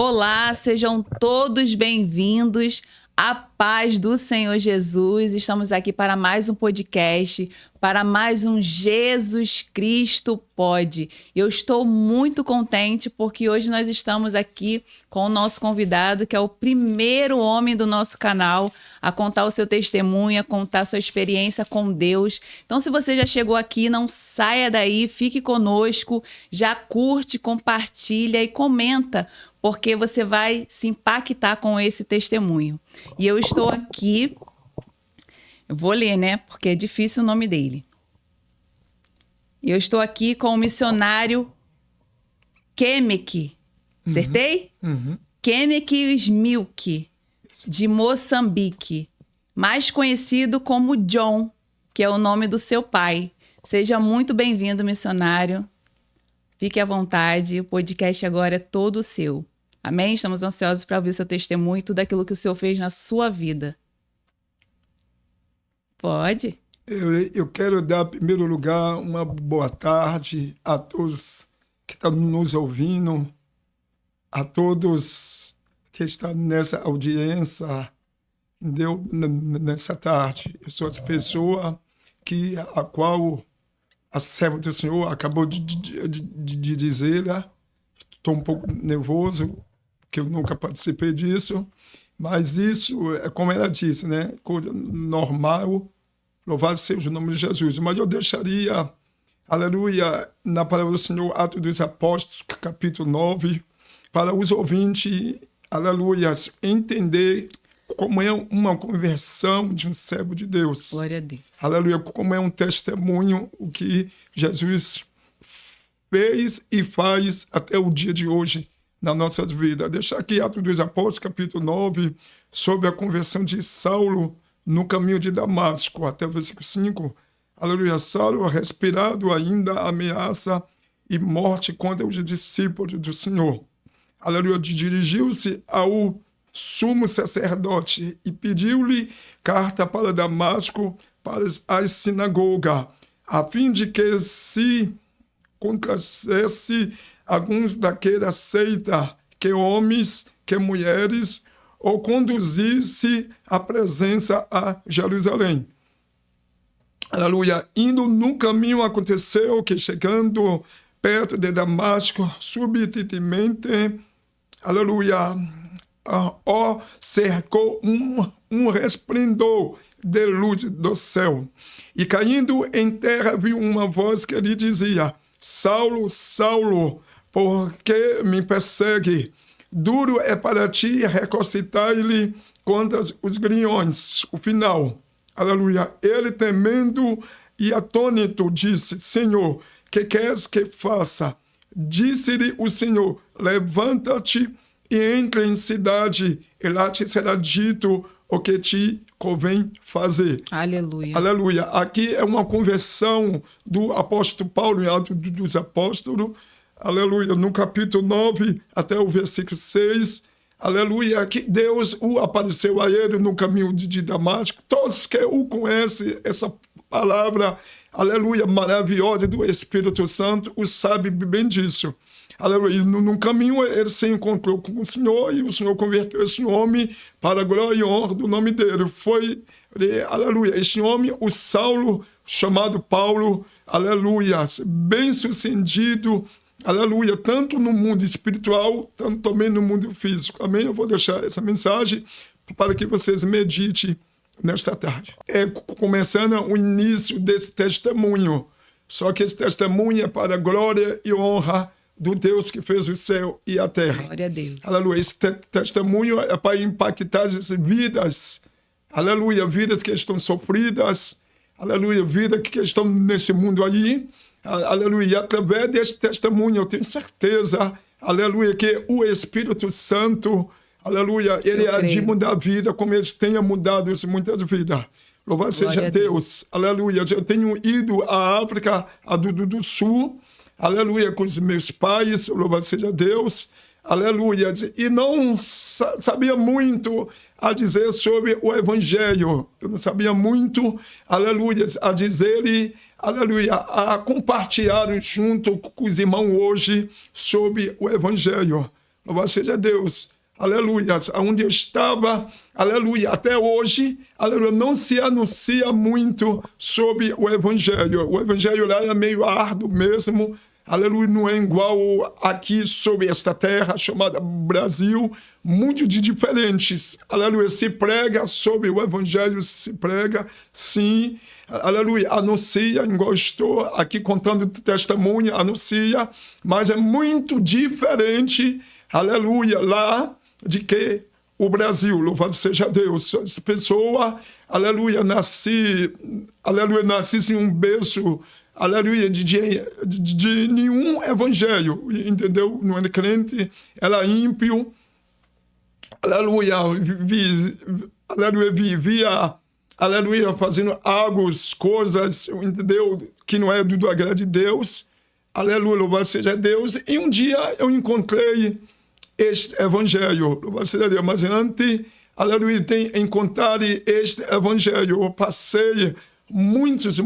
Olá, sejam todos bem-vindos à paz do Senhor Jesus. Estamos aqui para mais um podcast, para mais um Jesus Cristo Pode. Eu estou muito contente porque hoje nós estamos aqui com o nosso convidado, que é o primeiro homem do nosso canal a contar o seu testemunho, a contar a sua experiência com Deus. Então, se você já chegou aqui, não saia daí, fique conosco, já curte, compartilha e comenta, porque você vai se impactar com esse testemunho. E eu estou aqui, eu vou ler, né? Porque é difícil o nome dele. Eu estou aqui com o missionário Kemek, acertei? Kemek Smilk, de Moçambique, mais conhecido como John, que é o nome do seu pai. Seja muito bem-vindo, missionário. Fique à vontade, o podcast agora é todo seu. Amém? Estamos ansiosos para ouvir o seu testemunho e tudo aquilo que o Senhor fez na sua vida. Pode? Eu quero dar, em primeiro lugar, uma boa tarde a todos que estão nos ouvindo, a todos que estão nessa audiência, entendeu? Nessa tarde. Eu sou essa pessoa a qual a serva do Senhor acabou de dizer, né? Estou um pouco nervoso, porque eu nunca participei disso, mas isso é como ela disse, né? Coisa normal, louvado seja o nome de Jesus. Mas eu deixaria, aleluia, na palavra do Senhor, Atos dos Apóstolos, capítulo 9, para os ouvintes, aleluia, entender como é uma conversão de um servo de Deus. Glória a Deus. Aleluia, como é um testemunho o que Jesus fez e faz até o dia de hoje nas nossas vidas. Deixar aqui Atos dos Apóstolos, capítulo 9, sobre a conversão de Saulo no caminho de Damasco, até o versículo 5. Aleluia, Saulo, respirado ainda, ameaça e morte contra os discípulos do Senhor. Aleluia, dirigiu-se ao sumo sacerdote e pediu-lhe carta para Damasco, para as sinagogas, a fim de que se contradisse alguns daquela seita, que homens, que mulheres, ou conduzisse a presença a Jerusalém. Aleluia. Indo no caminho aconteceu que, chegando perto de Damasco, subitamente, aleluia, cercou um resplendor de luz do céu. E caindo em terra, viu uma voz que lhe dizia: Saulo, Saulo, por que me persegue? Duro é para ti recostar-lhe contra os grilhões. O final, aleluia. Ele, temendo e atônito, disse: Senhor, que queres que faça? Disse-lhe o Senhor: levanta-te e entra em cidade, e lá te será dito o que te convém fazer. Aleluia. Aleluia. Aqui é uma conversão do apóstolo Paulo em Atos dos Apóstolos. Aleluia. No capítulo 9 até o versículo 6. Aleluia. Que Deus apareceu a ele no caminho de Damasco. Todos que o conhecem, essa palavra, aleluia, maravilhosa do Espírito Santo, o sabe bem disso. Aleluia. No caminho ele se encontrou com o Senhor e o Senhor converteu esse homem para a glória e honra do nome dele. Foi, aleluia, este homem, o Saulo, chamado Paulo, aleluia, bem sucedido, aleluia, tanto no mundo espiritual, tanto também no mundo físico. Amém? Eu vou deixar essa mensagem para que vocês meditem nesta tarde. Começando o início desse testemunho, só que esse testemunho é para a glória e honra do Deus que fez o céu e a terra. Glória a Deus. Aleluia. Esse testemunho é para impactar as vidas. Aleluia. Vidas que estão sofridas. Aleluia. Vidas que estão nesse mundo aí. Aleluia. E através desse testemunho eu tenho certeza, aleluia, que o Espírito Santo, aleluia, ele há de mudar a vida como ele tenha mudado muitas vidas. Louvado seja Deus. Aleluia. Eu tenho ido à África do Sul, aleluia, com os meus pais, louvado seja Deus, aleluia, e não sabia muito a dizer sobre o Evangelho, eu não sabia muito, aleluia, a dizer, aleluia, a compartilhar junto com os irmãos hoje sobre o Evangelho. louvado seja Deus, aleluia, onde eu estava, aleluia, até hoje, aleluia, não se anuncia muito sobre o evangelho lá é meio árduo mesmo, aleluia, não é igual aqui sobre esta terra chamada Brasil, muito de diferentes, aleluia, se prega sobre o evangelho, se prega, sim, aleluia, anuncia, igual estou aqui contando testemunha, anuncia, mas é muito diferente, aleluia, lá de que o Brasil, louvado seja Deus, essa pessoa, aleluia, nasci em um berço, aleluia, de nenhum evangelho, entendeu? Não é crente, ela é ímpio, aleluia, vivia, aleluia, fazendo coisas, entendeu? Que não é do agrado de Deus, aleluia, louvado seja Deus, e um dia eu encontrei este evangelho, louvado seja Deus, mas antes, aleluia, de encontrar este evangelho, eu passei muitos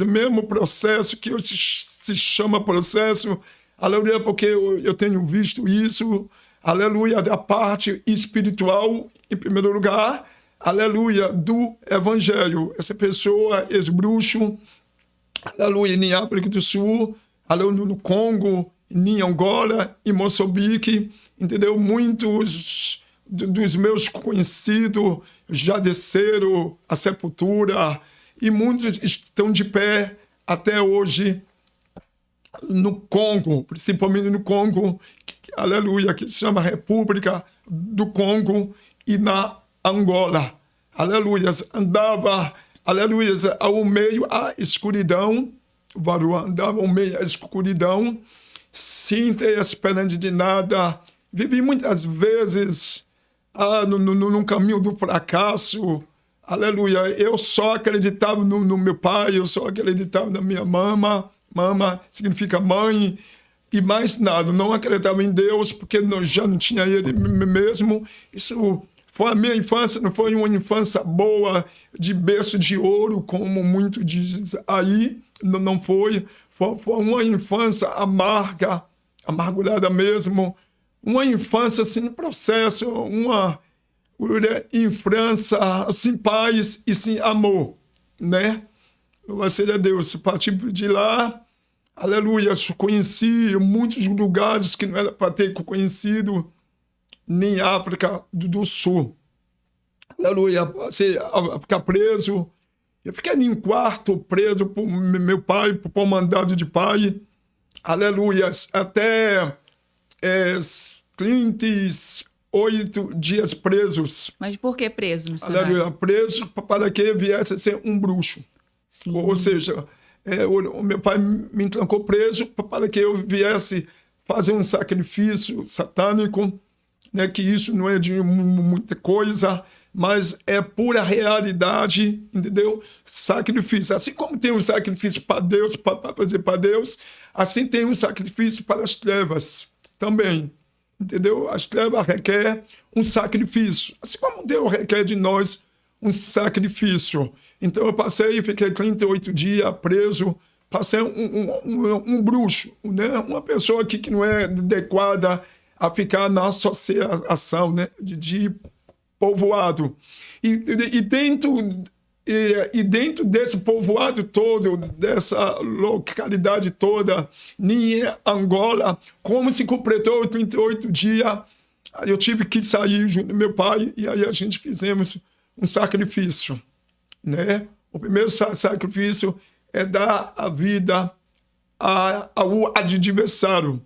mesmo processo que se chama processo, aleluia, porque eu tenho visto isso, aleluia, da parte espiritual, em primeiro lugar, aleluia, do evangelho. Essa pessoa, esse bruxo, aleluia, em África do Sul, aleluia, no Congo, em Angola, em Moçambique, entendeu? Muitos dos meus conhecidos já desceram à sepultura, e muitos estão de pé até hoje no Congo, principalmente no Congo, aleluia, que se chama República do Congo, e na Angola, aleluia, andava, aleluia, ao meio à escuridão, andava ao meio à escuridão, sem ter esperança de nada, vivi muitas vezes no caminho do fracasso, aleluia, eu só acreditava no meu pai, eu só acreditava na minha mama significa mãe, e mais nada, não acreditava em Deus, porque já não tinha ele mesmo. Isso foi a minha infância, não foi uma infância boa, de berço de ouro, como muito diz aí, não foi uma infância amargurada mesmo, uma infância sem processo, uma infância sem paz e sem amor, né? Louvado seja Deus. A partir de lá, aleluia, conheci muitos lugares que não era para ter conhecido, nem África do Sul. Aleluia, passei a ficar preso. Eu fiquei em um quarto preso por meu pai, por mandado de pai. Aleluia, até 38 dias presos. Mas por que preso, missionário? Aleluia, preso para que viesse a ser um bruxo. Sim. Ou seja, o meu pai me trancou preso para que eu viesse fazer um sacrifício satânico, né, que isso não é de muita coisa, mas é pura realidade, entendeu? Sacrifício. Assim como tem um sacrifício para Deus, para fazer para Deus, assim tem um sacrifício para as trevas também, entendeu? As trevas requerem um sacrifício, assim como Deus requer de nós um sacrifício. Então eu fiquei 38 dias preso, passei um bruxo, né? Uma pessoa que não é adequada a ficar na associação, né? de povoado. E dentro desse povoado todo, dessa localidade toda, em Angola, como se completou 38 dias, eu tive que sair junto do meu pai, e aí a gente fizemos um sacrifício, né? O primeiro sacrifício é dar a vida ao adversário,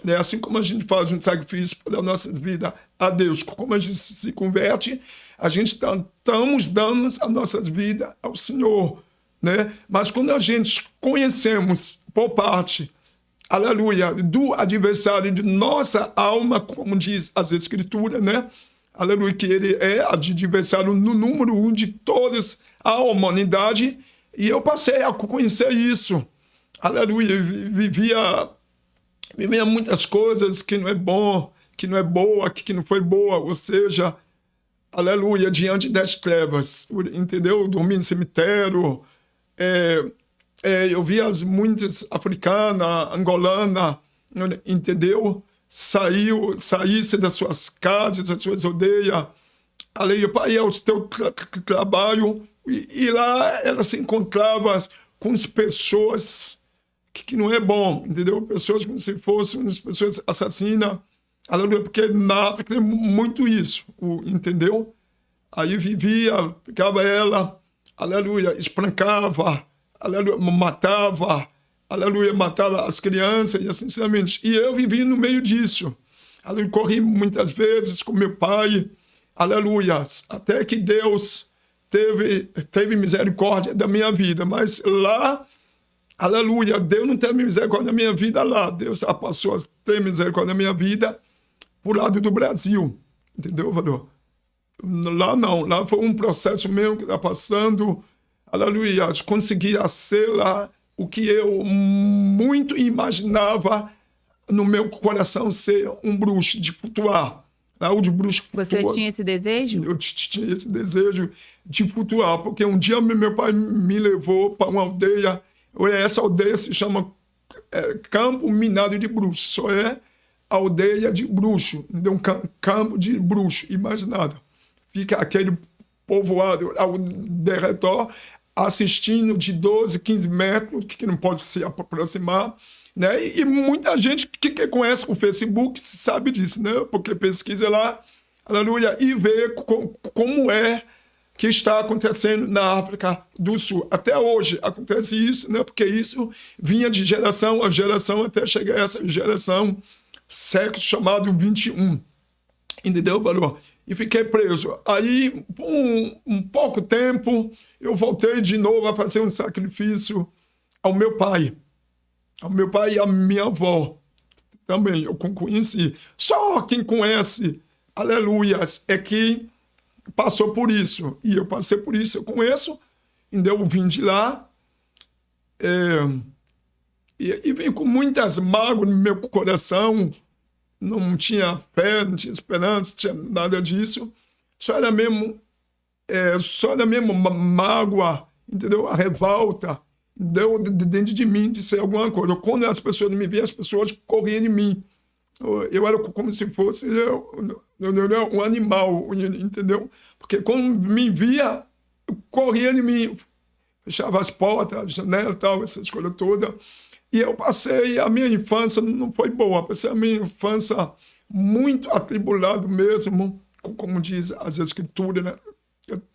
né? Assim como a gente faz um sacrifício pela nossa vida a Deus, como a gente se converte, a gente estamos dando a nossa vida ao Senhor, né? Mas quando a gente conhecemos por parte, aleluia, do adversário de nossa alma, como diz as Escrituras, né? Aleluia, que ele é adversário no número 1 de toda a humanidade, e eu passei a conhecer isso, aleluia, vivia muitas coisas que não é bom, que não é boa, que não foi boa, ou seja, aleluia, diante das trevas, entendeu? Dormir no cemitério, eu via muitas africanas, angolanas, entendeu? saísse das suas casas, das suas aldeias, aleluia, para ir ao seu trabalho, e lá ela se encontrava com as pessoas que não é bom, entendeu? Pessoas como se fossem pessoas assassinas, aleluia, porque na África tem muito isso, entendeu? Aí vivia, ficava ela, aleluia, espancava, aleluia, matava, aleluia, matava as crianças e assim sucessivamente. E eu vivi no meio disso. Aleluia, corri muitas vezes com meu pai, aleluia, até que Deus teve misericórdia da minha vida. Mas lá, aleluia, Deus não teve misericórdia da minha vida lá. Deus passou a ter misericórdia da minha vida pro lado do Brasil. Entendeu, valor? Lá não, lá foi um processo mesmo que está passando, aleluia, consegui ser lá o que eu muito imaginava no meu coração ser um bruxo de flutuar. Lá o de bruxo Você tinha esse desejo? Eu tinha esse desejo de flutuar, porque um dia meu pai me levou para uma aldeia, essa aldeia se chama Campo Minado de Bruxo, só é aldeia de bruxo, um campo de bruxo, e mais nada. Fica aquele povoado ao derredor, assistindo de 12, 15 metros, que não pode se aproximar, né? E muita gente que conhece o Facebook sabe disso, né? Porque pesquisa lá, aleluia, e vê como é que está acontecendo na África do Sul. Até hoje acontece isso, né? Porque isso vinha de geração a geração até chegar a essa geração século chamado 21. Entendeu, valor? E fiquei preso. Aí, por um pouco tempo, eu voltei de novo a fazer um sacrifício ao meu pai. Ao meu pai e à minha avó. Também eu conheci. Só quem conhece, aleluias, é quem passou por isso. E eu passei por isso, eu conheço. Então eu vim de lá. E vim com muitas mágoas no meu coração. Não tinha fé, não tinha esperança, não tinha nada disso. Só era mesmo mágoa, entendeu? A revolta deu dentro de mim de ser alguma coisa. Quando as pessoas me viam, as pessoas corriam de mim. Eu era como se fosse um animal, entendeu? Porque quando me via, corria de mim. Fechava as portas, a janela e tal, essas coisas todas. E eu passei, a minha infância não foi boa, passei a minha infância muito atribulado mesmo, como diz as escrituras, né?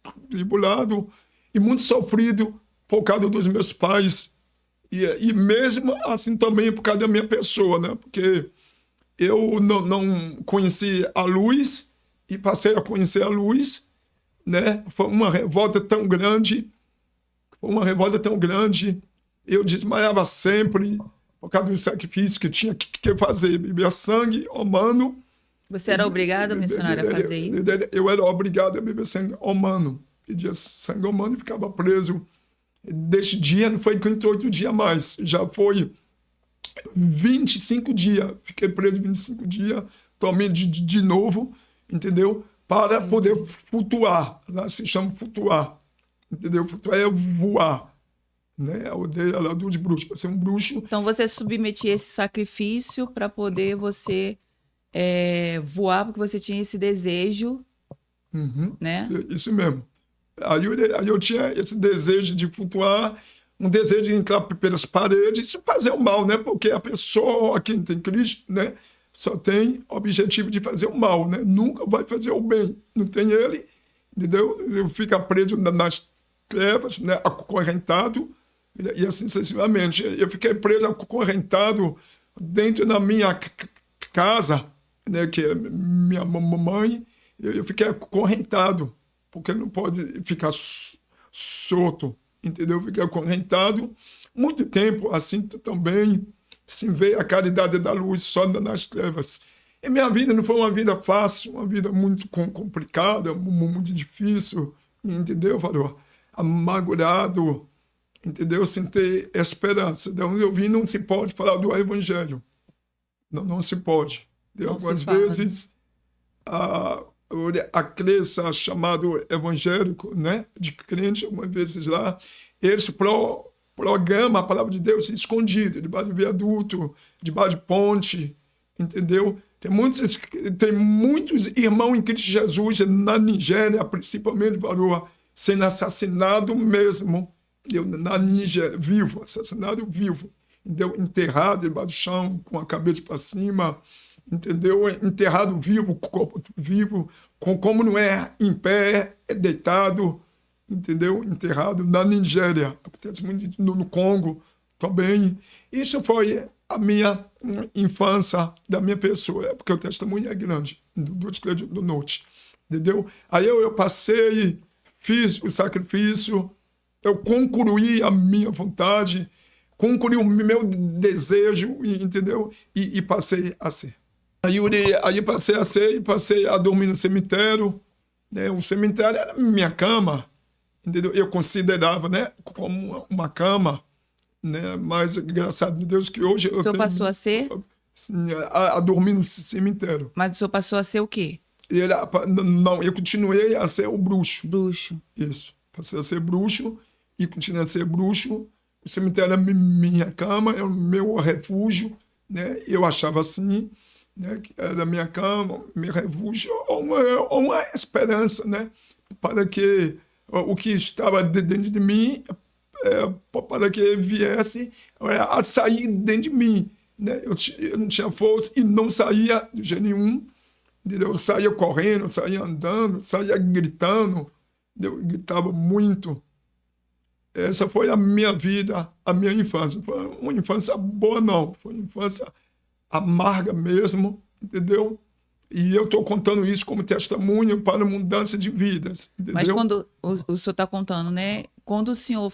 Atribulado e muito sofrido por causa dos meus pais. E mesmo assim também por causa da minha pessoa, né? Porque eu não conheci a luz e passei a conhecer a luz, né? Foi uma revolta tão grande, eu desmaiava sempre por causa do sacrifício que tinha que fazer. Bebia sangue humano. Você era obrigado, missionário, a fazer isso? Eu era obrigado a beber sangue humano. Pedia sangue humano e ficava preso. Deste dia não foi 38 dias mais. Já foi 25 dias. Fiquei preso 25 dias. Tomei de novo, entendeu? Para poder flutuar. Lá se chama flutuar. Entendeu? Flutuar é voar. Né? A aldeia lá de bruxo, para ser um bruxo. Então você submetia esse sacrifício para poder você voar, porque você tinha esse desejo, né? Isso mesmo. Aí eu tinha esse desejo de flutuar, um desejo de entrar pelas paredes e fazer o mal, né? Porque a pessoa, quem tem Cristo, né, só tem o objetivo de fazer o mal, né? Nunca vai fazer o bem. Não tem ele, entendeu? Eu fico preso nas trevas, né? Acorrentado. E assim sucessivamente. Eu fiquei preso, acorrentado dentro da minha casa, né, que é minha mamãe. Eu fiquei acorrentado, porque não pode ficar solto, entendeu? Eu fiquei acorrentado muito tempo, assim também, sem ver a caridade da luz só nas trevas. E minha vida não foi uma vida fácil, uma vida muito complicada, muito difícil, entendeu, valor? Amargurado, entendeu? Sem ter esperança. De onde eu vim, não se pode falar do evangelho. Não se pode. Algumas vezes, a crença chamado evangélico, né, de crente, algumas vezes lá, eles programam a palavra de Deus escondido, debaixo de viaduto, debaixo de ponte, entendeu? Tem muitos irmãos em Cristo Jesus na Nigéria, principalmente, Varua, sendo assassinado mesmo, entendeu? Na Nigéria, vivo, assassinado vivo, entendeu? Enterrado debaixo do chão, com a cabeça para cima, entendeu? Enterrado vivo, com o corpo vivo, como não é em pé, é deitado, entendeu? Enterrado na Nigéria, acontece muito no Congo também. Isso foi a minha infância da minha pessoa, porque o testemunho é grande, do Estreito do Norte, entendeu? Aí eu passei, fiz o sacrifício, eu concluí a minha vontade, concluí o meu desejo, entendeu? E passei a ser. Aí passei a ser e passei a dormir no cemitério, né? O cemitério era minha cama, entendeu? Eu considerava, né, como uma cama, né? Mas graças a Deus que hoje o senhor passou a ser? A dormir no cemitério. Mas o senhor passou a ser o quê? Não, eu continuei a ser o bruxo. Bruxo. Isso. Passei a ser bruxo e continuei a ser bruxo. O cemitério era minha cama, era o meu refúgio, né? Eu achava assim, né, que era minha cama, meu refúgio, ou uma esperança, né? Para que o que estava dentro de mim, para que viesse a sair dentro de mim, né? Eu não tinha força e não saía de jeito nenhum, entendeu? Eu saía correndo, saía andando, saía gritando, eu gritava muito. Essa foi a minha vida, a minha infância. Foi uma infância boa, não. Foi uma infância amarga mesmo, entendeu? E eu estou contando isso como testemunho para a mudança de vidas, entendeu? Mas quando o senhor está contando, né? Quando o senhor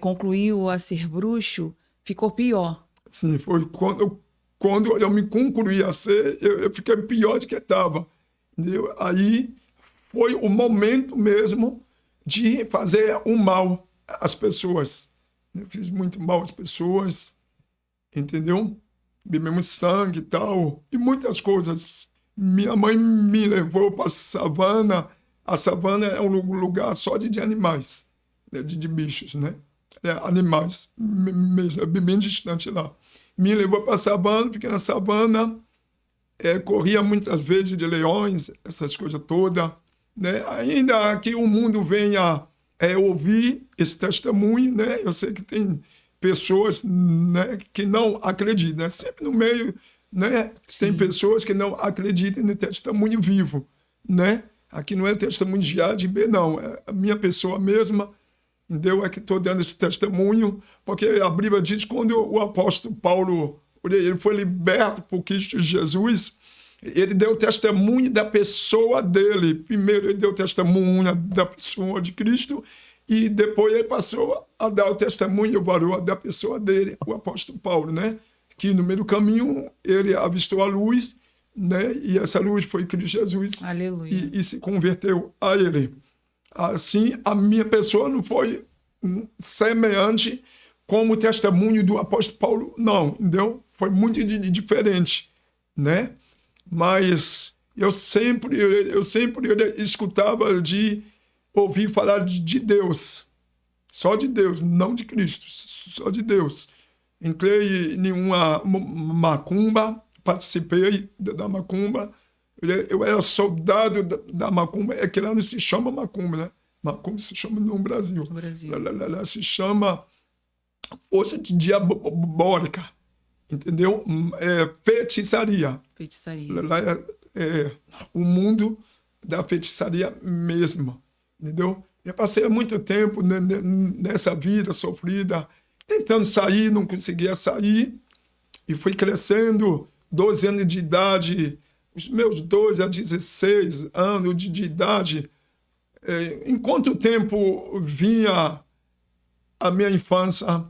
concluiu a ser bruxo, ficou pior. Sim, foi quando eu me concluí a ser, eu fiquei pior do que estava, entendeu? Aí foi o momento mesmo de fazer o mal às pessoas. Eu fiz muito mal às pessoas, entendeu? Bebemos sangue e tal, e muitas coisas. Minha mãe me levou para a savana. A savana é um lugar só de animais, né? de bichos, né? Animais, mesmo, bem distante lá. Me levou para a savana, porque na savana corria muitas vezes de leões, essas coisas todas, né? Ainda que o mundo venha ouvir esse testemunho, né? Eu sei que tem pessoas, né, que não acreditam, né? Sempre no meio, né, tem pessoas que não acreditam no testemunho vivo, né? Aqui não é testemunho de A, de B, não. É a minha pessoa mesma, entendeu? É que estou dando esse testemunho, porque a Bíblia diz que quando o apóstolo Paulo ele foi liberto por Cristo Jesus, ele deu testemunho da pessoa dele. Primeiro ele deu testemunho da pessoa de Cristo e depois ele passou a dar o testemunho da pessoa dele, o apóstolo Paulo, né? Que no meio do caminho ele avistou a luz, né? E essa luz foi Cristo Jesus. Aleluia. E se converteu a ele. Assim, a minha pessoa não foi semelhante como o testemunho do apóstolo Paulo, não, entendeu? Foi muito diferente, né? Mas eu sempre escutava de ouvir falar de Deus, só de Deus, não de Cristo, só de Deus. Entrei em uma macumba, participei da macumba, eu era soldado da macumba, é que lá não se chama macumba, né? Macumba se chama no Brasil. Lá se chama força diabólica, entendeu? Feitiçaria. Lá é o mundo da feitiçaria mesmo, entendeu? Eu passei muito tempo nessa vida sofrida, tentando sair, não conseguia sair, e fui crescendo, 12 anos de idade, os meus 12 a 16 anos de idade, enquanto o tempo vinha, a minha infância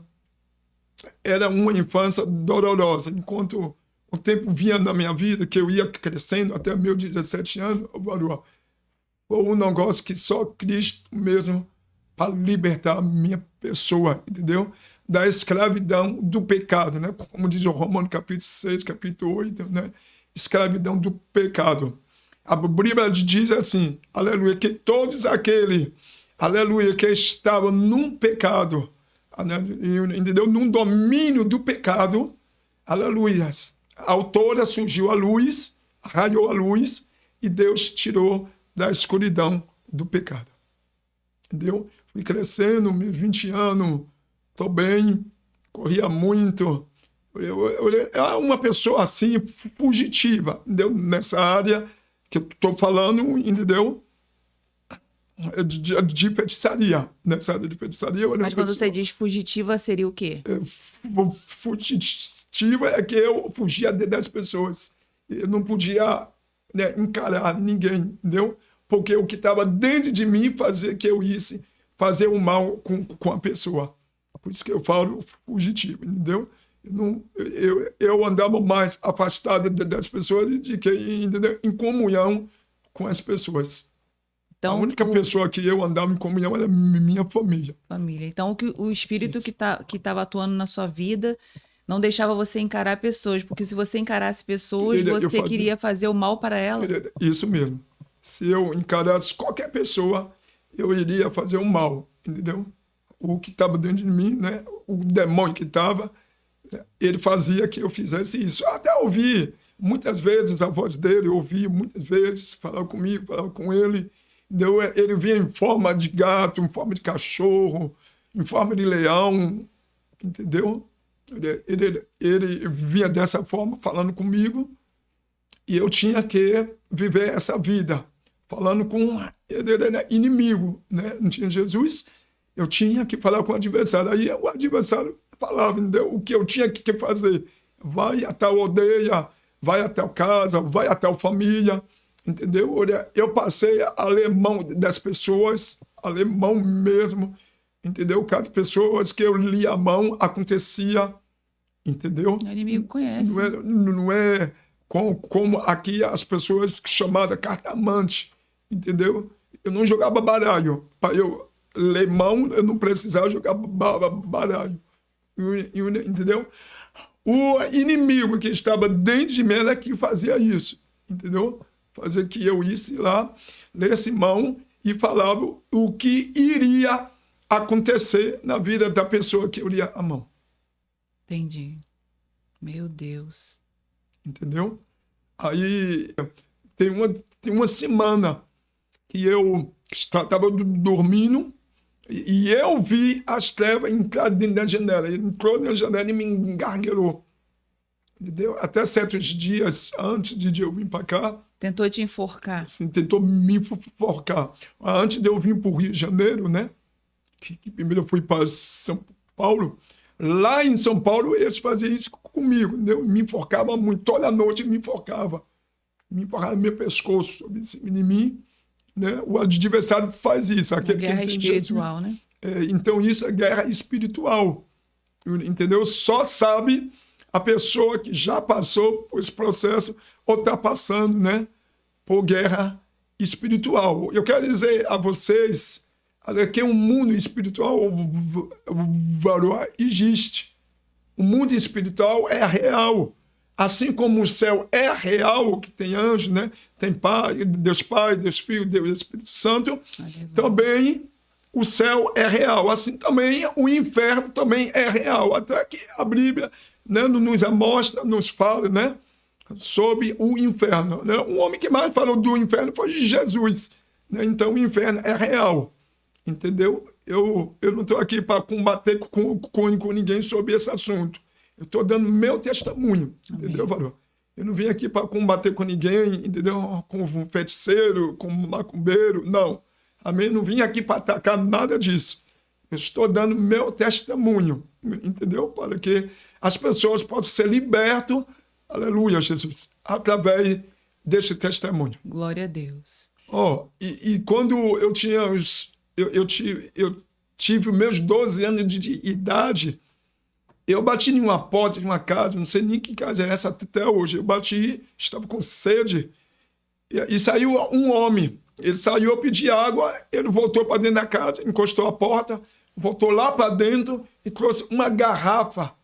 era uma infância dolorosa, enquanto o tempo vinha na minha vida, que eu ia crescendo até meus 17 anos, foi um negócio que só Cristo mesmo para libertar a minha pessoa, entendeu? Da escravidão do pecado, né? Como diz o Romanos capítulo 6, capítulo 8, né? Escravidão do pecado. A Bíblia diz assim, aleluia, que todos aqueles, aleluia, que estavam num pecado, entendeu? Num domínio do pecado, aleluia, a autora surgiu a luz, raiou a luz, e Deus tirou da escuridão do pecado. Entendeu? Fui crescendo, 20 anos, estou bem, corria muito. Eu era uma pessoa assim, fugitiva, entendeu? Nessa área que eu estou falando, entendeu? De feitiçaria. Nessa área de feitiçaria. Mas quando você diz fugitiva, seria o quê? Fugitiva é que eu fugia das pessoas. Eu não podia, né, encarar ninguém, entendeu? Porque o que estava dentro de mim fazia que eu ia fazer o mal com a pessoa. Por isso que eu falo fugitivo, entendeu? Eu andava mais afastado das pessoas do que, entendeu? Em comunhão com as pessoas. Então, a única pessoa que eu andava em comunhão era minha família. Então, o espírito que estava atuando na sua vida não deixava você encarar pessoas, porque se você encarasse pessoas, você queria fazer o mal para ela. Isso mesmo. Se eu encarasse qualquer pessoa, eu iria fazer o mal, entendeu? O que estava dentro de mim, né? O demônio que estava, ele fazia que eu fizesse isso. Até ouvi muitas vezes a voz dele, ouvi muitas vezes, falava comigo, falava com ele. Entendeu? Ele vinha em forma de gato, em forma de cachorro, em forma de leão, entendeu? Ele vinha dessa forma, falando comigo, e eu tinha que viver essa vida, falando com ele era inimigo, né? Não tinha Jesus, eu tinha que falar com o adversário. Aí o adversário falava, entendeu? O que eu tinha que fazer. Vai até a aldeia, vai até a casa, vai até a família, entendeu? Eu passei a ler mão das pessoas, a ler mão mesmo, entendeu? Cada pessoa que eu lia a mão, acontecia, entendeu? O inimigo conhece. Não é como aqui as pessoas chamadas cartomante, entendeu? Eu não jogava baralho. Para eu ler mão, eu não precisava jogar baralho, entendeu? O inimigo que estava dentro de mim era que fazia isso, entendeu? Fazer que eu isse lá, lesse mão e falava o que iria acontecer na vida da pessoa que eu lia a mão. Entendi. Meu Deus. Entendeu? Aí tem uma semana que eu estava dormindo e eu vi as trevas entrar dentro da janela. Ele entrou na janela e me engargueirou. Entendeu? Até certos dias antes de eu vir para cá. Tentou te enforcar. Assim, tentou me enforcar. Antes de eu vir para o Rio de Janeiro, né? Que primeiro eu fui para São Paulo. Lá em São Paulo, eles faziam isso comigo, entendeu? Me enforcava muito. Toda noite me enforcava. Me enforcava no meu pescoço, sobre cima de mim. Né? O adversário faz isso. Aquele guerra espiritual, né? Então, isso é guerra espiritual. Entendeu? Só sabe a pessoa que já passou por esse processo ou está passando, né, por guerra espiritual. Eu quero dizer a vocês que um mundo espiritual existe. O mundo espiritual é real. Assim como o céu é real, que tem anjos, né? Tem Deus Pai, Deus Filho, Deus Espírito Santo, também o céu é real. Assim também o inferno também é real. Até que a Bíblia, né, nos mostra, nos fala, né, sobre o inferno. Né? O homem que mais falou do inferno foi Jesus. Né? Então o inferno é real. Entendeu? Eu não estou aqui para combater com ninguém sobre esse assunto. Eu estou dando meu testemunho. Amém. Entendeu, Valor? Eu não vim aqui para combater com ninguém, entendeu? Com um feiticeiro, com um macumbeiro, não. Amém? Não vim aqui para atacar nada disso. Eu estou dando meu testemunho, entendeu? Para que as pessoas possam ser libertas, aleluia, Jesus, através desse testemunho. Glória a Deus. E quando eu tinha eu tive meus 12 anos de idade, eu bati em uma porta de uma casa, não sei nem que casa é essa até hoje. Eu bati, estava com sede, e saiu um homem. Ele saiu, eu pedi água, ele voltou para dentro da casa, encostou a porta, voltou lá para dentro e trouxe uma garrafa,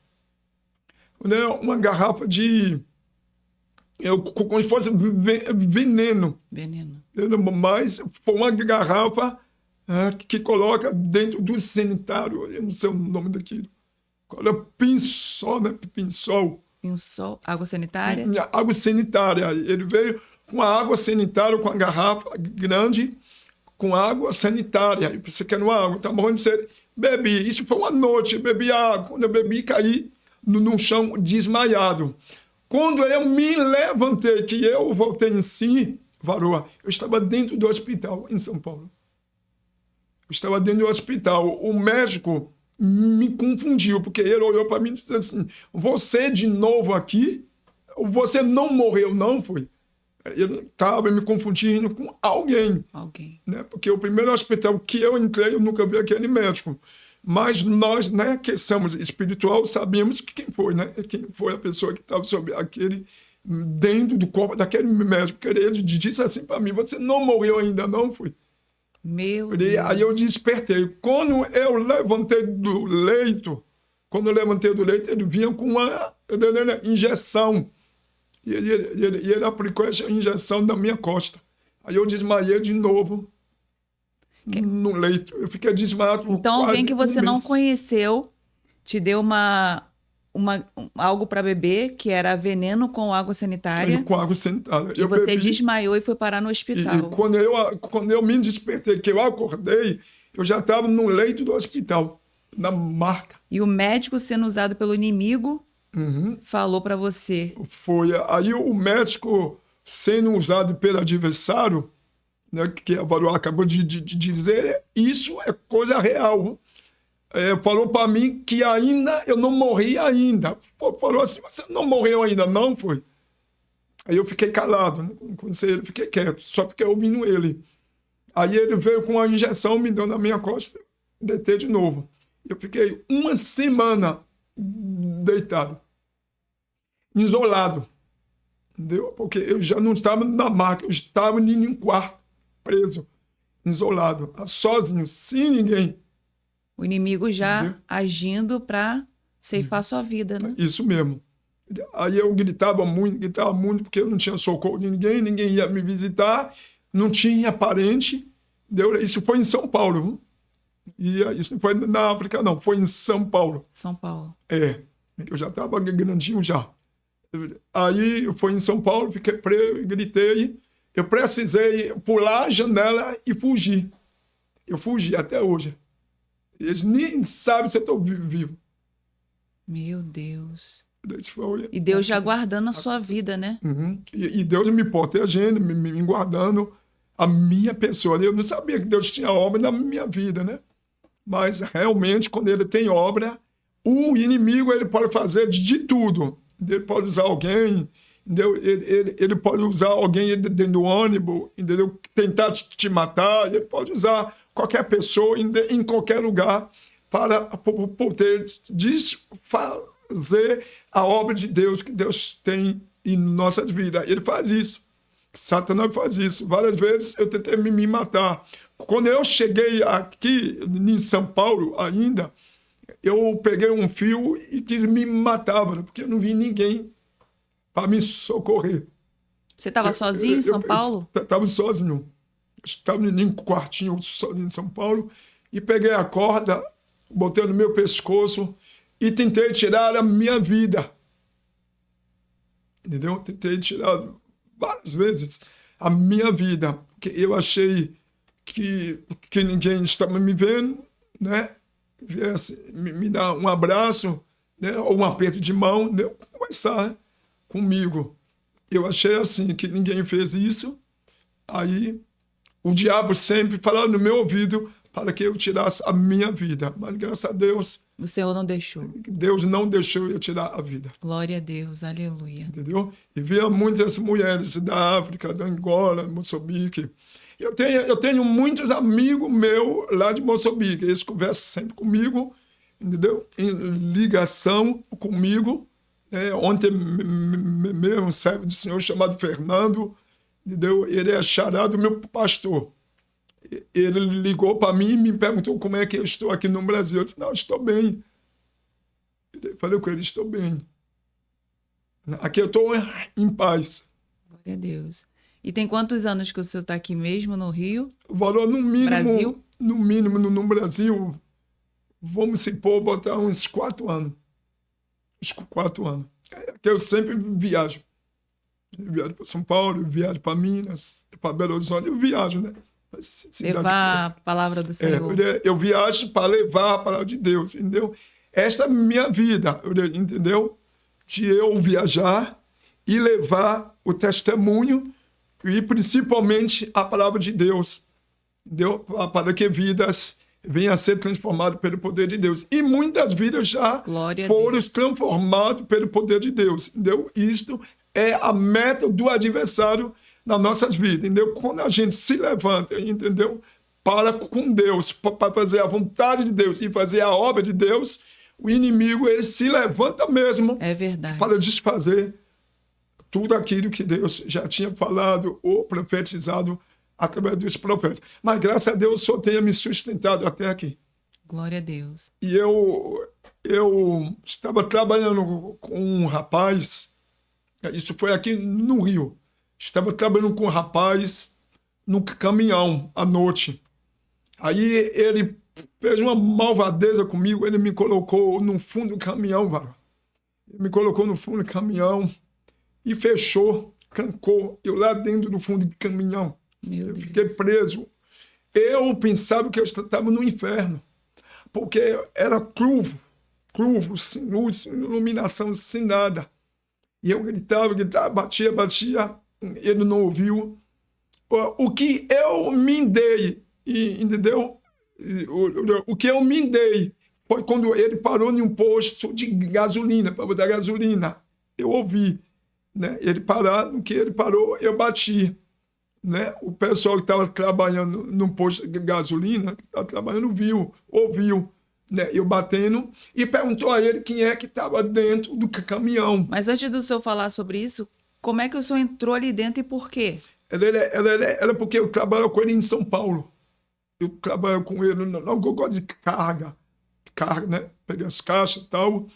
né? Uma garrafa de... como se fosse veneno. Veneno. Mas foi uma garrafa que coloca dentro do sanitário, eu não sei o nome daquilo. Pinçol, né? Pinçol. Água sanitária? Água sanitária. Ele veio com a água sanitária, com a garrafa grande, com água sanitária. Eu pensei que era uma água, tá morrendo de sede. Bebi. Isso foi uma noite, eu bebi água. Quando eu bebi, caí no chão desmaiado. Quando eu me levantei, que eu voltei em si, Varoa, eu estava dentro do hospital em São Paulo. Eu estava dentro do hospital. O médico me confundiu, porque ele olhou para mim e disse assim, você de novo aqui? Você não morreu, não foi? Ele estava me confundindo com alguém. Né? Porque o primeiro hospital que eu entrei, eu nunca vi aquele médico. Mas nós, né, que somos espiritual, sabemos quem foi, né? Quem foi a pessoa que estava sobre aquele, dentro do corpo daquele médico. Ele disse assim para mim, você não morreu ainda, não foi? Meu Deus. Aí eu despertei. Quando eu levantei do leito, ele vinha com uma injeção. E ele aplicou essa injeção na minha costa. Aí eu desmaiei de novo no leito. Eu fiquei desmaiado. Então alguém que você não conheceu te deu algo para beber, que era veneno com água sanitária. Com água sanitária. E você desmaiou e foi parar no hospital. E quando eu me despertei, que eu acordei, eu já estava no leito do hospital, na marca. E o médico sendo usado pelo inimigo falou para você. Foi. Aí o médico sendo usado pelo adversário, né, que a Varoa acabou de dizer, isso é coisa real. Falou para mim que ainda eu não morri ainda. Falou assim, você não morreu ainda, não foi? Aí eu fiquei calado, né? Não conheci ele, fiquei quieto, só fiquei ouvindo ele. Aí ele veio com uma injeção, me deu na minha costa, deitei de novo. Eu fiquei uma semana deitado, isolado, entendeu? Porque eu já não estava na maca, eu estava em um quarto, preso, isolado, sozinho, sem ninguém. O inimigo já agindo para ceifar sua vida, né? Isso mesmo. Aí eu gritava muito, porque eu não tinha socorro de ninguém, ninguém ia me visitar, não tinha parente. Entendeu? Isso foi em São Paulo. E isso não foi na África, não, foi em São Paulo. São Paulo. Eu já estava grandinho já. Aí foi em São Paulo, fiquei preso, gritei. Eu precisei pular a janela e fugir. Eu fugi até hoje. Eles nem sabem se eu estou vivo. Meu Deus. Foi... E Deus já guardando a sua vida, né? E Deus me protegendo, me guardando a minha pessoa. Eu não sabia que Deus tinha obra na minha vida, né? Mas realmente, quando ele tem obra, o inimigo ele pode fazer de tudo. Ele pode usar alguém, entendeu? Ele pode usar alguém dentro do ônibus, entendeu? Tentar te matar, ele pode usar qualquer pessoa em qualquer lugar para poder desfazer a obra de Deus que Deus tem em nossas vidas. Ele faz isso. Satanás faz isso. Várias vezes eu tentei me matar. Quando eu cheguei aqui em São Paulo ainda, eu peguei um fio e quis me matar, porque eu não vi ninguém para me socorrer. Você estava sozinho em São Paulo? Eu estava sozinho. Estava em um quartinho sozinho em São Paulo e peguei a corda, botei no meu pescoço e tentei tirar a minha vida. Entendeu? Tentei tirar várias vezes a minha vida, porque eu achei que ninguém estava me vendo, né? Viesse me dar um abraço, né? Ou um aperto de mão, né? Conversar comigo. Eu achei assim, que ninguém fez isso. Aí o diabo sempre falava no meu ouvido para que eu tirasse a minha vida. Mas graças a Deus... O Senhor não deixou. Deus não deixou eu tirar a vida. Glória a Deus, aleluia. Entendeu? E via muitas mulheres da África, da Angola, Moçambique. Eu tenho muitos amigos meus lá de Moçambique. Eles conversam sempre comigo, entendeu? Em ligação comigo. Ontem mesmo, um servo do Senhor chamado Fernando, entendeu? Ele é xará do meu pastor. Ele ligou para mim e me perguntou como é que eu estou aqui no Brasil. Eu disse, não, estou bem. Eu falei com ele, estou bem. Aqui eu estou em paz. Glória a Deus. E tem quantos anos que o senhor está aqui mesmo, no Rio? Valor no mínimo, Brasil? No mínimo, no Brasil, vamos se pôr, botar uns 4 anos. Uns 4 anos. que eu sempre viajo. Eu viajo para São Paulo, eu viajo para Minas, para Belo Horizonte, eu viajo, né? Levar a palavra do Senhor. Eu viajo para levar a palavra de Deus, entendeu? Esta é a minha vida, entendeu? De eu viajar e levar o testemunho e principalmente a palavra de Deus, entendeu? Para que vidas venham a ser transformadas pelo poder de Deus. E muitas vidas já foram transformadas pelo poder de Deus, entendeu? Isto é a meta do adversário nas nossas vidas, entendeu? Quando a gente se levanta, entendeu? Para com Deus, para fazer a vontade de Deus e fazer a obra de Deus, o inimigo, ele se levanta mesmo para desfazer tudo aquilo que Deus já tinha falado ou profetizado através dos profetas. Mas graças a Deus, o Senhor tenha me sustentado até aqui. Glória a Deus. E eu estava trabalhando com um rapaz, isso foi aqui no Rio, estava trabalhando com um rapaz no caminhão à noite. Aí ele fez uma malvadeza comigo, ele me colocou no fundo do caminhão, cara. Ele me colocou no fundo do caminhão e fechou, trancou eu lá dentro do fundo do caminhão. Eu fiquei preso. Eu pensava que eu estava no inferno, porque era curvo, sem luz, sem iluminação, sem nada. E eu gritava, batia, ele não ouviu. O que eu me dei, entendeu? O que eu me dei foi quando ele parou em um posto de gasolina, para botar gasolina. Eu ouvi, né? Ele parar, no que ele parou, eu bati. Né? O pessoal que estava trabalhando num posto de gasolina, que estava trabalhando, ouviu, né? Eu batendo, e perguntou a ele quem é que estava dentro do caminhão. Mas antes do senhor falar sobre isso, como é que o senhor entrou ali dentro e por quê? Era porque eu trabalho com ele em São Paulo. Eu trabalho com ele, não gosto de carga, né? Pegar as caixas e tal,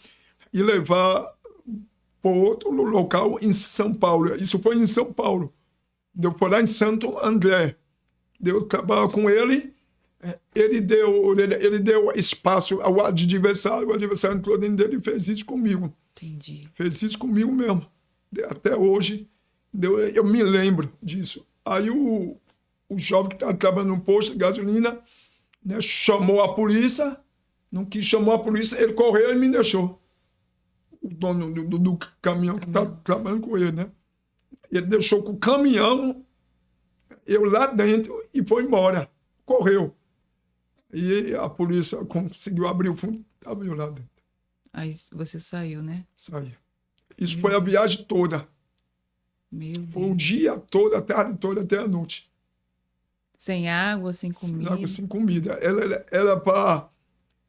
e levar para outro local em São Paulo. Isso foi em São Paulo. Eu fui lá em Santo André. Eu trabalho com ele. Ele deu espaço ao adversário. O adversário entrou dentro dele e fez isso comigo. Entendi. Fez isso comigo mesmo. Até hoje, eu me lembro disso. Aí o jovem que estava trabalhando no posto de gasolina, né, chamou a polícia. No que chamou a polícia, ele correu e me deixou. O dono do caminhão que estava trabalhando com ele, né? Ele deixou com o caminhão, eu lá dentro, e foi embora. Correu. E a polícia conseguiu abrir o fundo, estava eu lá dentro. Aí você saiu, né? Saí. Isso foi a viagem toda. Meu Deus. Foi o dia todo, a tarde toda, até a noite. Sem água, sem comida? Sem água, sem comida. Era para...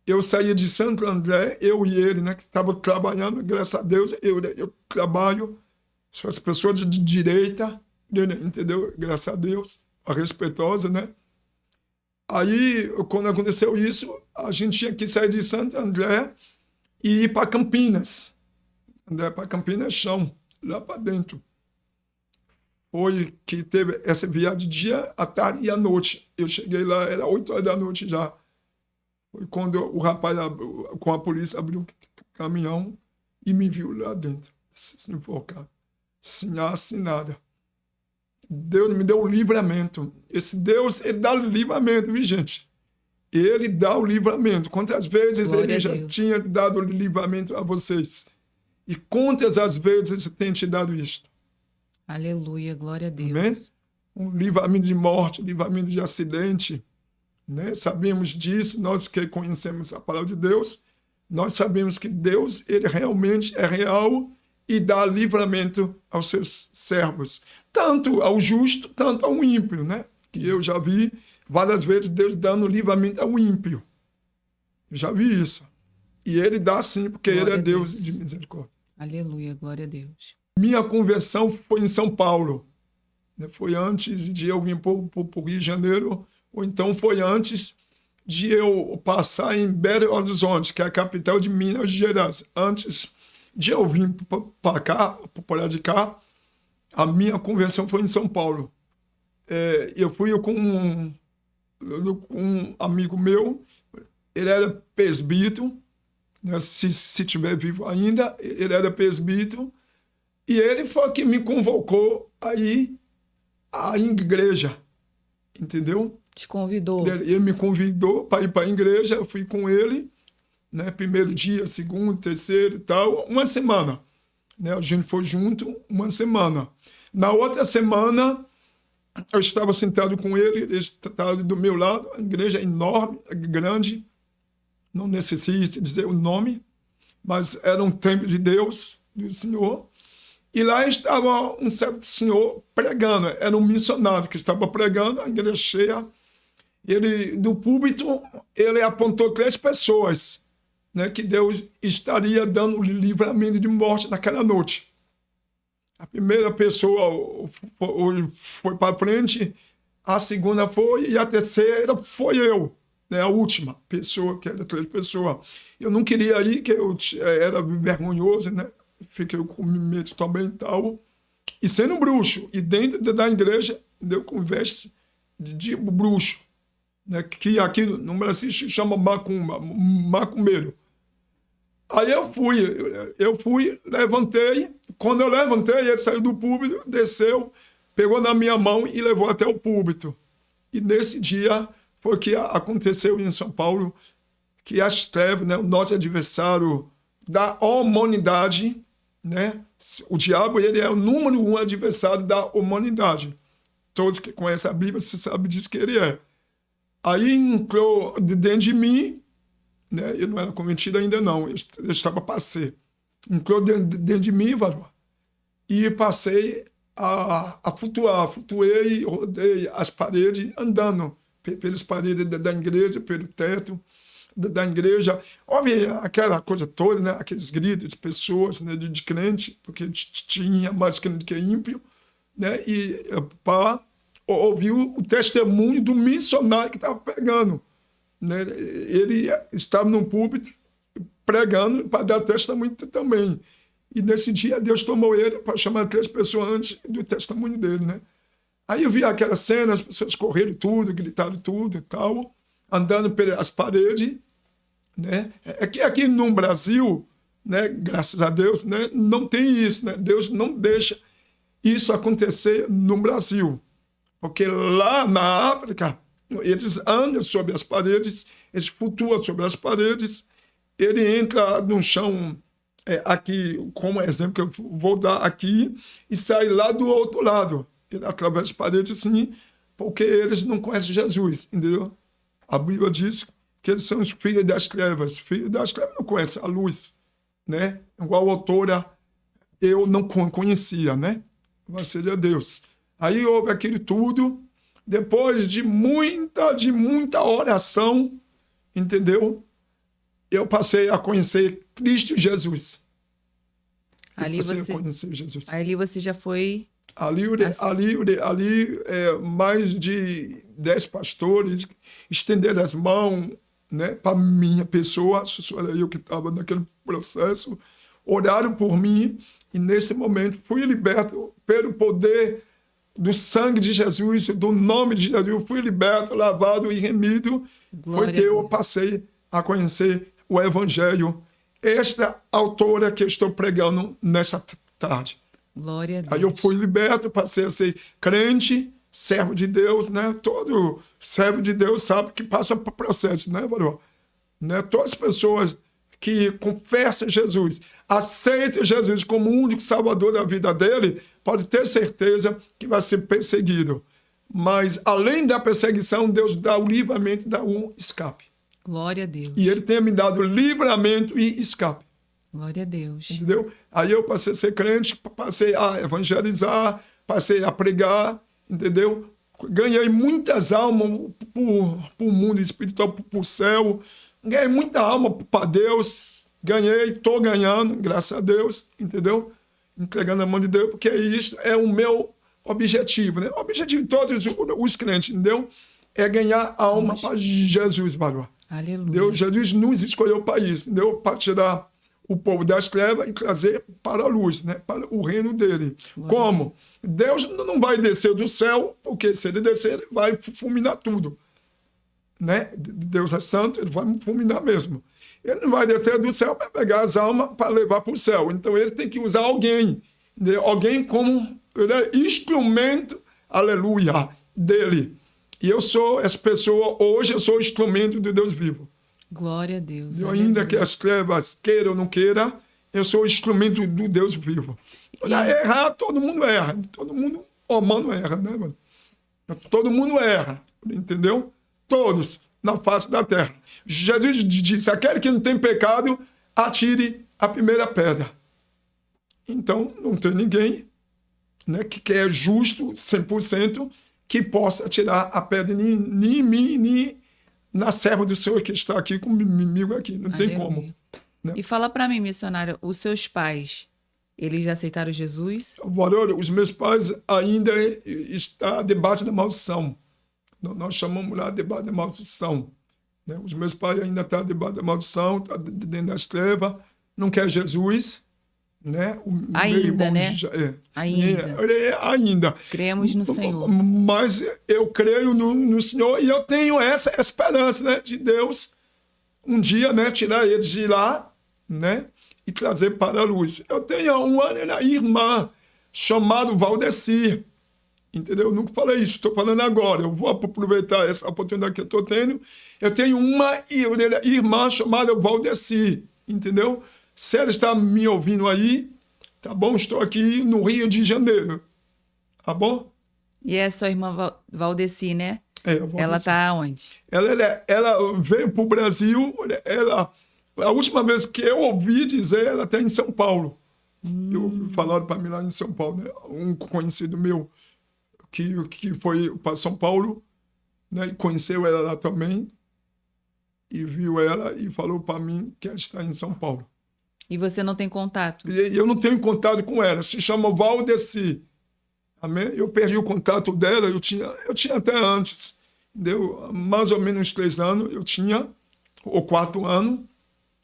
Eu saía de Santo André, eu e ele, né, que estava trabalhando, graças a Deus, eu trabalho... Sou essa pessoa de direita, entendeu? Graças a Deus, a respeitosa, né? Aí, quando aconteceu isso, a gente tinha que sair de Santo André e ir para Campinas. André para Campinas é chão, lá para dentro. Foi que teve essa viagem de dia, à tarde e à noite. Eu cheguei lá, era 8 horas da noite já. Foi quando o rapaz, com a polícia, abriu o caminhão e me viu lá dentro, se enforcado. Sem nada. Deus me deu o livramento. Esse Deus, ele dá o livramento, viu, gente? Ele dá o livramento. Quantas vezes ele já tinha dado o livramento a vocês? E quantas as vezes ele tem te dado isto? Aleluia, glória a Deus. Amém? Um livramento de morte, livramento de acidente. Né? Sabemos disso, nós que conhecemos a palavra de Deus, nós sabemos que Deus, ele realmente é real e dá livramento aos seus servos, tanto ao justo, tanto ao ímpio, né? Que eu já vi várias vezes Deus dando livramento ao ímpio. Eu já vi isso. E ele dá sim, porque glória ele é Deus de misericórdia. Aleluia, glória a Deus. Minha conversão foi em São Paulo. Foi antes de eu vir para o Rio de Janeiro, ou então foi antes de eu passar em Belo Horizonte, que é a capital de Minas Gerais. Antes de eu vir para cá, para de cá, a minha conversão foi em São Paulo. Eu fui com um amigo meu, ele era presbítero, né? Se estiver vivo ainda, ele era presbítero, e ele foi que me convocou aí à igreja, entendeu? Te convidou. Ele me convidou para ir para a igreja, eu fui com ele, né? Primeiro dia, segundo, terceiro e tal, uma semana, né? A gente foi junto uma semana. Na outra semana, eu estava sentado com ele estava do meu lado, a igreja é enorme, grande, não necessito dizer o nome, mas era um templo de Deus, do Senhor. E lá estava um certo senhor pregando, era um missionário que estava pregando, a igreja cheia. Ele, do púlpito, ele apontou 3 pessoas, né, que Deus estaria dando livramento de morte naquela noite. A primeira pessoa foi para frente, a segunda foi, e a terceira foi eu, né, a última pessoa, que era 3 pessoas. Eu não queria ir, que eu era vergonhoso, né? Fiquei com medo também e tal. E sendo bruxo, e dentro da igreja, deu conversa de bruxo, né? Que aqui no Brasil se chama macumbeiro. Aí eu fui, levantei. Quando eu levantei, ele saiu do púlpito, desceu, pegou na minha mão e levou até o púlpito. E nesse dia foi que aconteceu em São Paulo, que as trevas, né, o nosso adversário da humanidade, né? O diabo, ele é o número 1 adversário da humanidade. Todos que conhecem a Bíblia, você sabe disso que ele é. Aí entrou dentro de mim, né? Eu não era convertido ainda não, eu estava passei. Entrou dentro de mim, varão, e passei a flutuar. Flutuei, rodei as paredes, andando pelas paredes da igreja, pelo teto da igreja. Houve aquela coisa toda, né? Aqueles gritos de pessoas, né? de crente, porque tinha mais crente que ímpio, né? E para ouvir o testemunho do missionário que estava pregando, né? Ele estava no púlpito pregando para dar testemunho também. E nesse dia Deus tomou ele para chamar 3 pessoas antes do testemunho dele, né? Aí eu vi aquela cena, as pessoas correram tudo, gritaram tudo e tal, andando pelas paredes, né? É que aqui no Brasil, né, graças a Deus, né, não tem isso, né? Deus não deixa isso acontecer no Brasil, porque lá na África eles andam sobre as paredes, eles flutuam sobre as paredes, ele entra no chão, aqui, como exemplo que eu vou dar aqui, e sai lá do outro lado, ele atravessa as paredes assim, porque eles não conhecem Jesus, entendeu? A Bíblia diz que eles são os filhos das trevas. Filhos das trevas não conhecem a luz, né? Igual a autora, eu não conhecia, né? Mas seja Deus. Aí houve aquilo tudo. Depois de muita oração, entendeu? Eu passei a conhecer Cristo Jesus. Ali você já foi... Ali, mais de 10 pastores estenderam as mãos, né, para minha pessoa, só era eu que estava naquele processo, oraram por mim, e nesse momento fui liberto pelo poder do sangue de Jesus, do nome de Jesus, fui liberto, lavado e remido, porque eu passei a conhecer o Evangelho. Esta autora que eu estou pregando nessa tarde. Glória a Deus. Aí eu fui liberto, passei a ser crente, servo de Deus, né? Todo servo de Deus sabe que passa por processo, né, varão? Né? Todas as pessoas que confessam Jesus, aceitam Jesus como o único salvador da vida dele, pode ter certeza que vai ser perseguido. Mas, além da perseguição, Deus dá o livramento, dá o escape. Glória a Deus. E ele tem me dado livramento e escape. Glória a Deus. Entendeu? Aí eu passei a ser crente, passei a evangelizar, passei a pregar, entendeu? Ganhei muitas almas para o mundo espiritual, para o céu. Ganhei muita alma para Deus. Ganhei, estou ganhando, graças a Deus, entendeu? Entregando a mão de Deus, porque isso é o meu objetivo, né? O objetivo de todos os crentes, entendeu? É ganhar alma para Jesus, varão. Aleluia. Deus, Jesus nos escolheu para isso, entendeu? Para tirar o povo das trevas e trazer para a luz, né? Para o reino dele. Glória Como? Deus não vai descer do céu, porque se ele descer, ele vai fulminar tudo. Né? Deus é santo, ele vai fulminar mesmo. Ele não vai descer do céu para pegar as almas para levar para o céu. Então ele tem que usar alguém. Alguém como instrumento, aleluia, dele. E eu sou essa pessoa, hoje eu sou instrumento de Deus vivo. Glória a Deus. Eu, ainda que as trevas queiram ou não queiram, eu sou instrumento do Deus vivo. Errar, todo mundo erra. Todo mundo humano erra, né, mano? Todo mundo erra, entendeu? Todos, na face da terra. Jesus disse, aquele que não tem pecado, atire a primeira pedra. Então, não tem ninguém, né, que é justo 100%, que possa tirar a pedra nem em mim, nem na serva do Senhor que está aqui comigo aqui. Não tem como. Né? E fala para mim, missionário, os seus pais, eles aceitaram Jesus? Os meus pais ainda estão debaixo da maldição. Nós chamamos lá debaixo da maldição. Né? Os meus pais ainda estão debaixo da maldição, estão dentro das trevas, não quer Jesus. Né? Ainda, né? Ainda. Cremos no Senhor. Mas eu creio no Senhor e eu tenho essa esperança, né, de Deus um dia, né, tirar eles de lá, né, e trazer para a luz. Eu tenho uma irmã chamada Valdeci, entendeu? Eu nunca falei isso, estou falando agora. Eu vou aproveitar essa oportunidade que eu estou tendo. Eu tenho uma irmã chamada Valdeci, entendeu? Se ela está me ouvindo aí, tá bom? Estou aqui no Rio de Janeiro, tá bom? E é sua irmã Valdeci, né? Valdeci. Ela está onde? Ela veio para o Brasil, a última vez que eu ouvi dizer, ela está em São Paulo. Falaram para mim lá em São Paulo, né? Um conhecido meu que foi para São Paulo, né? E conheceu ela lá também, e viu ela e falou para mim que ela está em São Paulo. E você não tem contato? Eu não tenho contato com ela. Se chama Valdeci. Amém? Eu perdi o contato dela. Eu tinha até antes. Entendeu? Mais ou menos 3 anos eu tinha, ou 4 anos,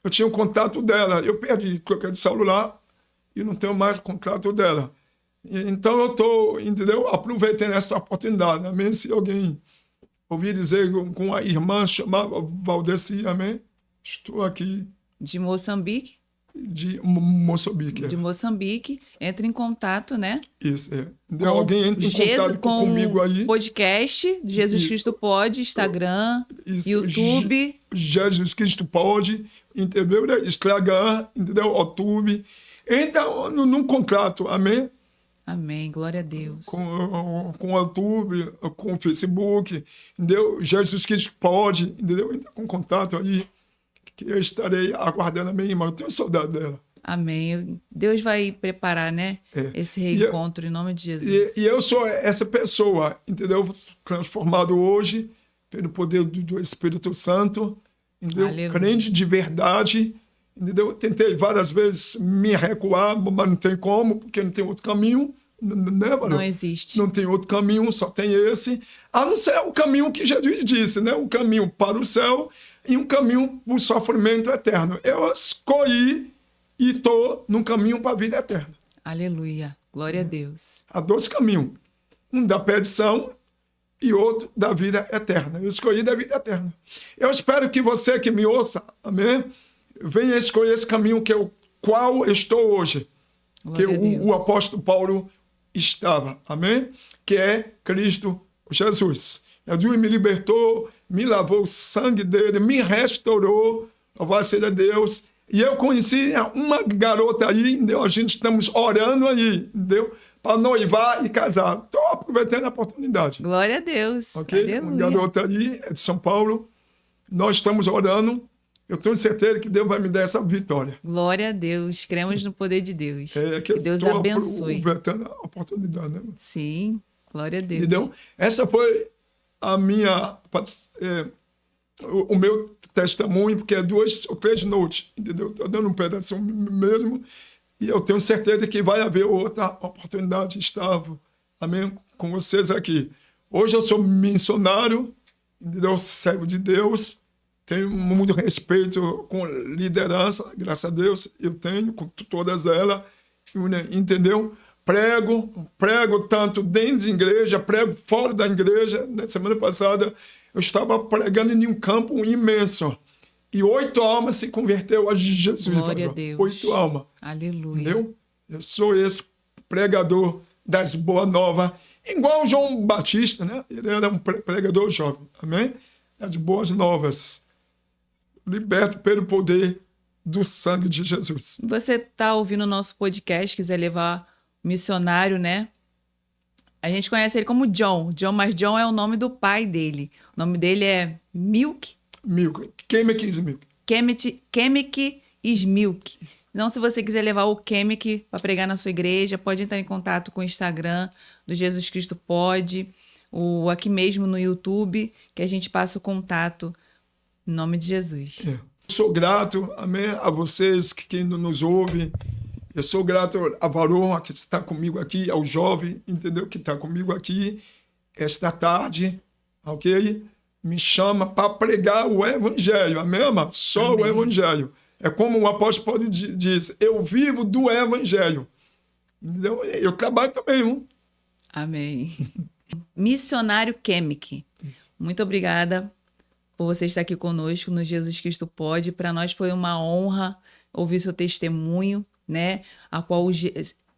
eu tinha o contato dela. Eu perdi, troquei de celular e não tenho mais contato dela. Então eu estou, entendeu? Aproveitando essa oportunidade. Amém? Se alguém ouvir dizer com a irmã chamada Valdeci, amém? Estou aqui. De Moçambique? De Moçambique. De Moçambique. Entra em contato, né? Isso, alguém entra em contato comigo aí. Podcast, Jesus Cristo Pode, Instagram, YouTube. Jesus Cristo Pode, entendeu? Instagram, entendeu? YouTube. Então, num contrato, amém? Amém, glória a Deus. Com o YouTube, com o Facebook, entendeu? Jesus Cristo Pode, entendeu? Entra com contato aí. Que eu estarei aguardando a minha irmã. Eu tenho saudade dela. Amém. Deus vai preparar, né? Esse reencontro em nome de Jesus. E eu sou essa pessoa, entendeu? Transformado hoje pelo poder do Espírito Santo, entendeu? Aleluia. Crente de verdade, entendeu? Tentei várias vezes me recuar, mas não tem como, porque não tem outro caminho. Né, não existe. Não tem outro caminho, só tem esse. A não ser o caminho que Jesus disse, né? Um caminho para o céu e um caminho para o sofrimento eterno. Eu escolhi e estou num caminho para a vida eterna. Aleluia. Glória a Deus. Há 2 caminhos. Um da perdição e outro da vida eterna. Eu escolhi da vida eterna. Eu espero que você que me ouça, amém, venha escolher esse caminho que eu, qual eu estou hoje. Glória que o apóstolo Paulo estava, amém? Que é Cristo Jesus. Jesus me libertou, me lavou o sangue dele, me restaurou, louvado seja Deus. E eu conheci uma garota aí, entendeu? A gente estamos orando aí, entendeu? Para noivar e casar. Estou aproveitando a oportunidade. Glória a Deus. Ok? Aleluia. Uma garota aí, é de São Paulo. Nós estamos orando. Eu tenho certeza que Deus vai me dar essa vitória. Glória a Deus. Cremos no poder de Deus. Que Deus abençoe. Aproveitando a oportunidade, né? Sim. Glória a Deus. Entendeu? Essa foi a minha... o meu testemunho, porque é 2 ou 3 noites, entendeu? Estou dando um pedaço mesmo, e eu tenho certeza que vai haver outra oportunidade estável, amém, com vocês aqui. Hoje eu sou missionário, entendeu? Servo de Deus, tenho muito respeito com liderança, graças a Deus, eu tenho com todas elas, entendeu? Prego tanto dentro da igreja, prego fora da igreja. Na semana passada eu estava pregando em um campo imenso. e 8 almas se converteu a Jesus. Glória a Deus. 8 almas. Aleluia. Entendeu? Eu sou esse pregador das boas novas, igual o João Batista, né? Ele era um pregador jovem, amém? Das boas novas, liberto pelo poder do sangue de Jesus. Você está ouvindo o nosso podcast, quiser levar missionário, né? A gente conhece ele como John, mas John é o nome do pai dele. O nome dele é Milk. Kemek Smilk. Kemek Smilk. Então, se você quiser levar o Kemek para pregar na sua igreja, pode entrar em contato com o Instagram do Jesus Cristo Pode, ou aqui mesmo no YouTube, que a gente passa o contato em nome de Jesus. É. Sou grato, amém, a vocês que nos ouvem. Eu sou grato a Varão, que está comigo aqui, ao jovem, entendeu? Que está comigo aqui esta tarde, ok? Me chama para pregar o evangelho, amém, amado? Só amém. O evangelho. É como o apóstolo Paulo diz, eu vivo do evangelho. Entendeu? Eu trabalho também, hein? Amém. Missionário Kemek. Muito obrigada por você estar aqui conosco no Jesus Cristo Pode. Para nós foi uma honra ouvir seu testemunho, né? A qual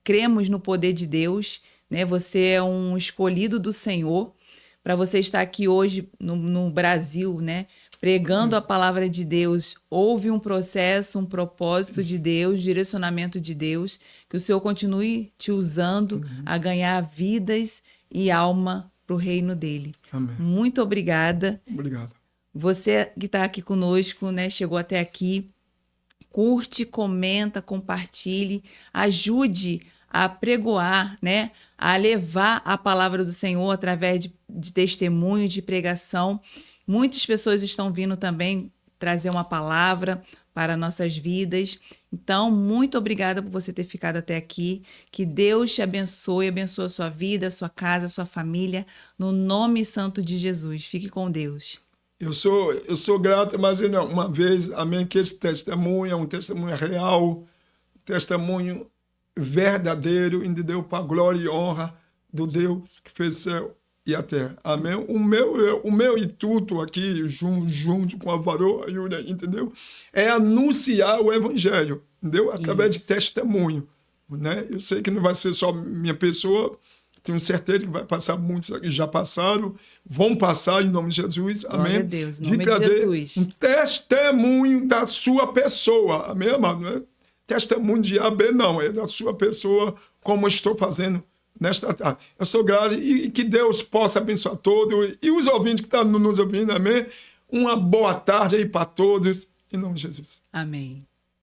cremos no poder de Deus, né? Você é um escolhido do Senhor para você estar aqui hoje no Brasil, né? Pregando a palavra de Deus. Houve um processo, um propósito de Deus, direcionamento de Deus, que o Senhor continue te usando a ganhar vidas e alma para o reino dele. Amém. Muito obrigada. Obrigado. Você que está aqui conosco, né, chegou até aqui, curte, comenta, compartilhe, ajude a pregoar, né, a levar a palavra do Senhor através de testemunho, de pregação. Muitas pessoas estão vindo também trazer uma palavra para nossas vidas. Então, muito obrigada por você ter ficado até aqui. Que Deus te abençoe a sua vida, a sua casa, a sua família, no nome santo de Jesus. Fique com Deus. Eu sou grato, mas uma vez, amém, que esse testemunho é um testemunho real, testemunho verdadeiro, entendeu? Para a glória e honra do Deus que fez o céu e a terra. Amém? O meu intuito aqui, junto com a Varão, entendeu? É anunciar o evangelho, entendeu? Através de testemunho, né? Eu sei que não vai ser só minha pessoa, tenho certeza que vai passar muitos aqui, já passaram, vão passar em nome de Jesus, amém? Glória a Deus, em nome de trazer de Jesus. Um testemunho da sua pessoa, amém, amado? Não é testemunho de AB, não, é da sua pessoa, como eu estou fazendo nesta tarde. Eu sou grato e que Deus possa abençoar todos e os ouvintes que estão nos ouvindo, amém? Uma boa tarde aí para todos, em nome de Jesus. Amém.